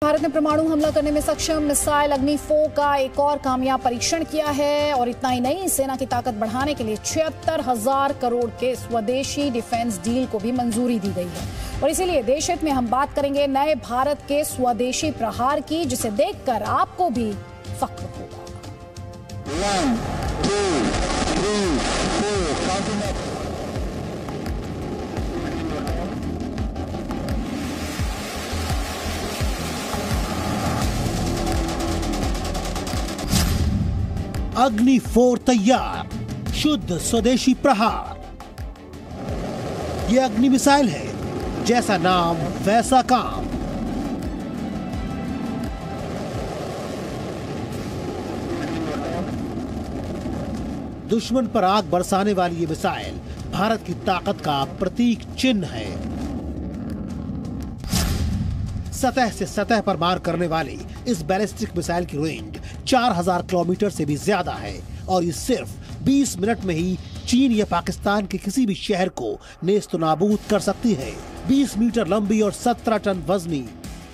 भारत ने परमाणु हमला करने में सक्षम मिसाइल अग्नि 4 का एक और कामयाब परीक्षण किया है। और इतना ही नहीं, सेना की ताकत बढ़ाने के लिए 76,000 करोड़ के स्वदेशी डिफेंस डील को भी मंजूरी दी गई है। और इसीलिए देश हित में हम बात करेंगे नए भारत के स्वदेशी प्रहार की, जिसे देखकर आपको भी फख्र होगा। 1, 2, 3, 4 अग्नि 4 तैयार, शुद्ध स्वदेशी प्रहार। यह अग्नि मिसाइल है, जैसा नाम वैसा काम। दुश्मन पर आग बरसाने वाली ये मिसाइल भारत की ताकत का प्रतीक चिन्ह है। सतह से सतह पर मार करने वाली इस बैलिस्टिक मिसाइल की रेंज 4000 किलोमीटर से भी ज्यादा है और ये सिर्फ 20 मिनट में ही चीन या पाकिस्तान के किसी भी शहर को नेस्तनाबूद कर सकती है। 20 मीटर लंबी और 17 टन वजनी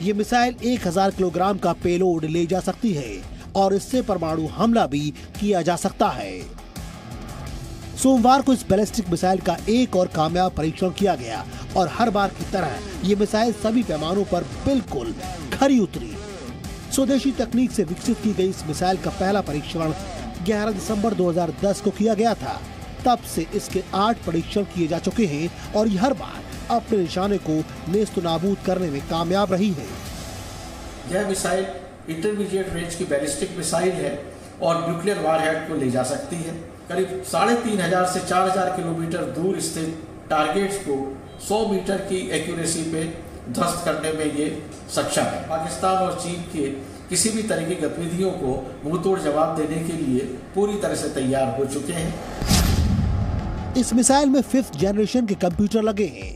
ये मिसाइल 1000 किलोग्राम का पेलोड ले जा सकती है और इससे परमाणु हमला भी किया जा सकता है। सोमवार को इस बैलिस्टिक मिसाइल का एक और कामयाब परीक्षण किया गया और हर बार की तरह ये मिसाइल सभी पैमानों पर बिल्कुल खरी उतरी। स्वदेशी तकनीक से विकसित की गई इस मिसाइल का पहला परीक्षण 11 दिसंबर 2010 को किया गया था। तब से इसके 8 परीक्षण किए जा चुके हैं और ये हर बार अपने निशाने को नेस्तनाबूद करने में कामयाब रही है। यह मिसाइल इंटरमीडिएट रेंज की बैलिस्टिक मिसाइल है और न्यूक्लियर वारहेड को ले जा सकती है। करीब 3500 से 4000 किलोमीटर दूर स्थित टारगेट्स को 100 मीटर की एक्यूरेसी पे ध्वस्त करने में ये सक्षम है। पाकिस्तान और चीन के किसी भी तरह की गतिविधियों को मुंहतोड़ जवाब देने के लिए पूरी तरह से तैयार हो चुके हैं। इस मिसाइल में 5th जनरेशन के कंप्यूटर लगे हैं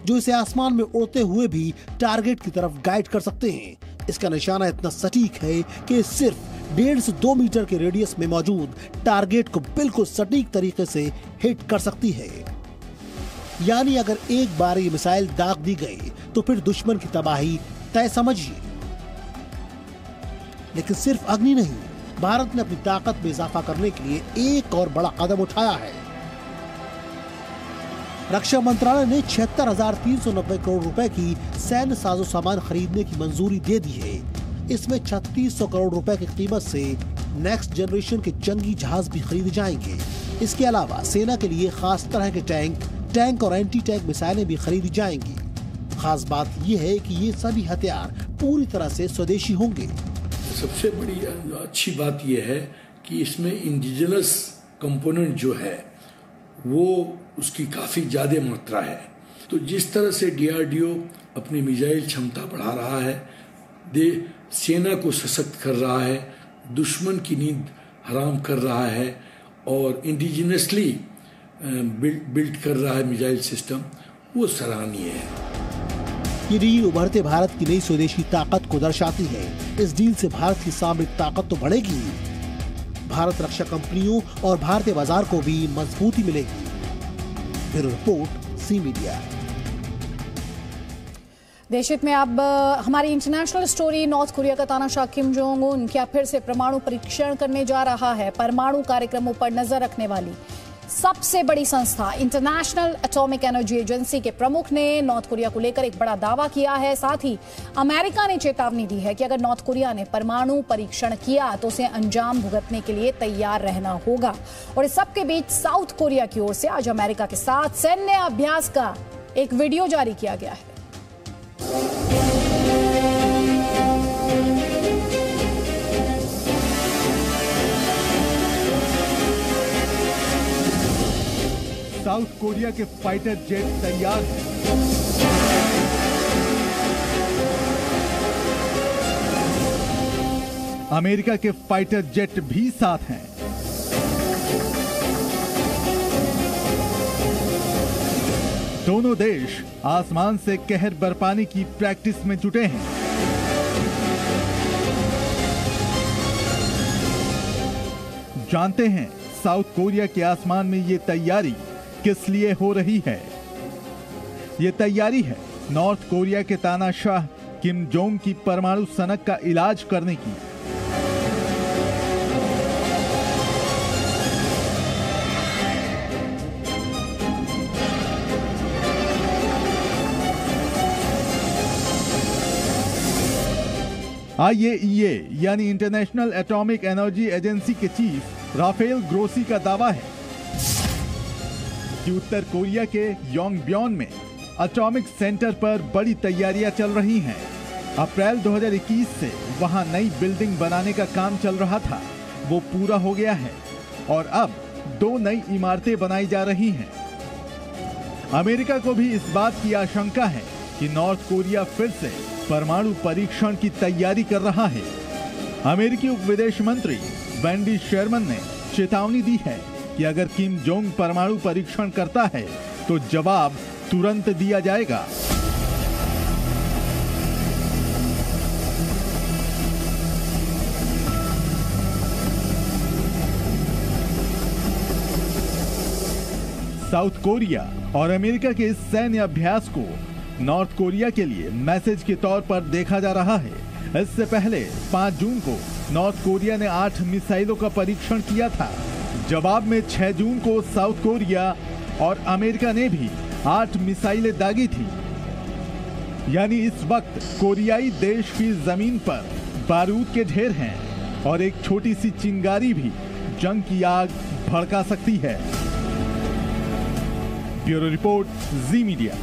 जो इसे आसमान में उड़ते हुए भी टारगेट की तरफ गाइड कर सकते हैं। इसका निशाना इतना सटीक है कि सिर्फ 1.5 से 2 मीटर के रेडियस में मौजूद टारगेट को बिल्कुल सटीक तरीके से हिट कर सकती है। यानी अगर एक बार ये मिसाइल दाग दी गई तो फिर दुश्मन की तबाही तय समझिए। लेकिन सिर्फ अग्नि नहीं, भारत ने अपनी ताकत में इजाफा करने के लिए एक और बड़ा कदम उठाया है। रक्षा मंत्रालय ने 76,390 करोड़ रुपए की सैन्य साजो सामान खरीदने की मंजूरी दे दी है। इसमें 3600 करोड़ रुपए की कीमत से नेक्स्ट जनरेशन के जंगी जहाज भी खरीदे जाएंगे। इसके अलावा सेना के लिए खास तरह के टैंक और एंटी टैंक मिसाइलें भी खरीदी जाएंगी। खास बात यह है कि ये सभी हथियार पूरी तरह से स्वदेशी होंगे। सबसे बड़ी अच्छी बात यह है कि इसमें इंडिजिनस कंपोनेंट जो है वो उसकी काफी ज्यादा मात्रा है। तो जिस तरह से DRDO अपनी मिसाइल क्षमता बढ़ा रहा है, सेना को सशक्त कर रहा है, दुश्मन की नींद हराम कर रहा है और इंडिजिनसली बिल्ड कर रहा है मिसाइल सिस्टम, वो सराहनीय है। ये डील उभरते भारत की नई स्वदेशी ताकत को दर्शाती है। इस डील से भारत की सामरिक ताकत तो बढ़ेगी ही, भारत रक्षा कंपनियों और भारतीय बाजार को भी मजबूती मिलेगी। Bureau report, C media. देश हित में अब हमारी इंटरनेशनल स्टोरी। नॉर्थ कोरिया का तानाशाह किम जोंग उन क्या फिर से परमाणु परीक्षण करने जा रहा है। परमाणु कार्यक्रमों पर नजर रखने वाली सबसे बड़ी संस्था इंटरनेशनल एटॉमिक एनर्जी एजेंसी के प्रमुख ने नॉर्थ कोरिया को लेकर एक बड़ा दावा किया है। साथ ही अमेरिका ने चेतावनी दी है कि अगर नॉर्थ कोरिया ने परमाणु परीक्षण किया तो उसे अंजाम भुगतने के लिए तैयार रहना होगा। और इस सब के बीच साउथ कोरिया की ओर से आज अमेरिका के साथ सैन्य अभ्यास का एक वीडियो जारी किया गया है। साउथ कोरिया के फाइटर जेट तैयार हैं। अमेरिका के फाइटर जेट भी साथ हैं। दोनों देश आसमान से कहर बरपाने की प्रैक्टिस में जुटे हैं। जानते हैं साउथ कोरिया के आसमान में ये तैयारी किस लिए हो रही है। ये तैयारी है नॉर्थ कोरिया के तानाशाह किम जोंग की परमाणु सनक का इलाज करने की। IAEA यानी इंटरनेशनल एटॉमिक एनर्जी एजेंसी के चीफ राफेल ग्रोसी का दावा है कि उत्तर कोरिया के योंगब्योन में एटॉमिक सेंटर पर बड़ी तैयारियां चल रही हैं। अप्रैल 2021 से वहां नई बिल्डिंग बनाने का काम चल रहा था, वो पूरा हो गया है और अब 2 नई इमारतें बनाई जा रही हैं। अमेरिका को भी इस बात की आशंका है कि नॉर्थ कोरिया फिर से परमाणु परीक्षण की तैयारी कर रहा है। अमेरिकी उप विदेश मंत्री वेंडी शेरमन ने चेतावनी दी है कि अगर किम जोंग परमाणु परीक्षण करता है तो जवाब तुरंत दिया जाएगा। साउथ कोरिया और अमेरिका के इस सैन्य अभ्यास को नॉर्थ कोरिया के लिए मैसेज के तौर पर देखा जा रहा है। इससे पहले 5 जून को नॉर्थ कोरिया ने 8 मिसाइलों का परीक्षण किया था। जवाब में 6 जून को साउथ कोरिया और अमेरिका ने भी 8 मिसाइलें दागी थी। यानी इस वक्त कोरियाई देश की जमीन पर बारूद के ढेर हैं और एक छोटी सी चिंगारी भी जंग की आग भड़का सकती है। Bureau report, ji media.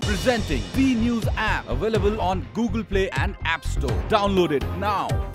Presenting B News app, available on Google Play and App Store. Download it now.